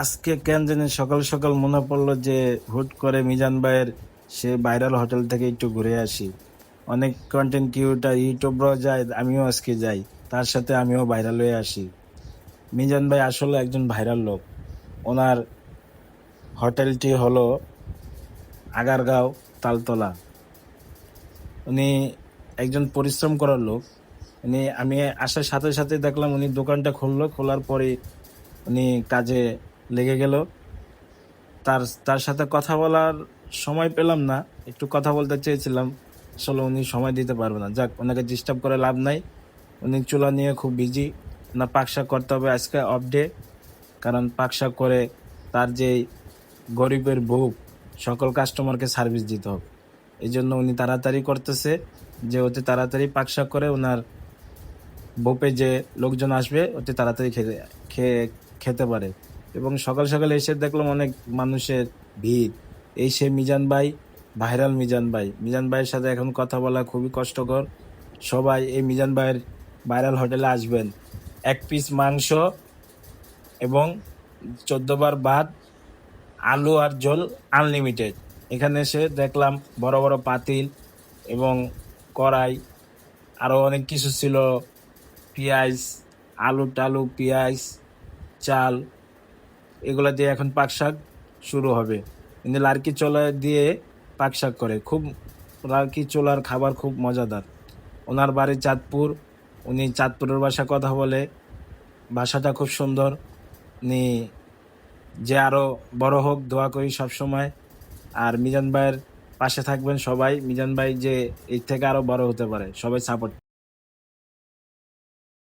আজকে কেন জানি সকাল সকাল মনে পড়লো যে হুট করে মিজান ভাইয়ের সে ভাইরাল হোটেল থেকে একটু ঘুরে আসি। অনেক কন্টেন্ট ক্রিয়েটর ইউটিউবরাও যায়, আমিও আজকে যাই, তার সাথে আমিও ভাইরাল হয়ে আসি। মিজান ভাই আসলে একজন ভাইরাল লোক। ওনার হোটেলটি হলো আগারগাঁও তালতলা। উনি একজন পরিশ্রম করার লোক। আমি আসার সাথে সাথে দেখলাম উনি দোকানটা খুললো, খোলার পরে উনি কাজে লেগে গেল। তার তার সাথে কথা বলার সময় পেলাম না, একটু কথা বলতে চেয়েছিলাম, আসলে উনি সময় দিতে পারবে না। যাক, ওনাকে ডিস্টার্ব করে লাভ নাই। উনি চুলা নিয়ে খুব বিজি, না পাকশাক করতে হবে আজকে অফ ডে। কারণ পাকশাক করে তার যে গরিবের বুক, সকল কাস্টমারকে সার্ভিস দিতে হবে। এই জন্য উনি তাড়াতাড়ি করতেছে, যে অতি তাড়াতাড়ি পাকশাক করে ওনার বোপে যে লোকজন আসবে অতি তাড়াতাড়ি খেতে পারে। এবং সকাল সকাল এসে দেখলাম অনেক মানুষের ভিড়। এই সে মিজান ভাই, ভাইরাল মিজান ভাই। মিজান ভাইয়ের সাথে এখন কথা বলা খুবই কষ্টকর। সবাই এই মিজান ভাইয়ের ভাইরাল হোটেলে আসবেন। 1 পিস মাংস এবং 14 বার ভাত, আলু আর ঝোল আনলিমিটেড। এখানে এসে দেখলাম বড় বড় পাতিল এবং কড়াই, আরো অনেক কিছু ছিল, পেঁয়াজ, আলু টালু, পেঁয়াজ, চাল, এগুলা দিয়ে এখন পাক শাক শুরু হবে। কিন্তু লার্কি চোলা দিয়ে পাক শাক করে, খুব লার্কি চোলার খাবার খুব মজাদার। ওনার বাড়ি চাঁদপুর, উনি চাঁদপুরের ভাষা কথা বলে, ভাষাটা খুব সুন্দর। উনি যে আরো বড় হোক দোয়া করি সব সময়। আর মিজান ভাইয়ের পাশে থাকবেন সবাই, মিজান ভাই যে এর থেকে আরো বড় হতে পারে, সবাই সাপোর্ট।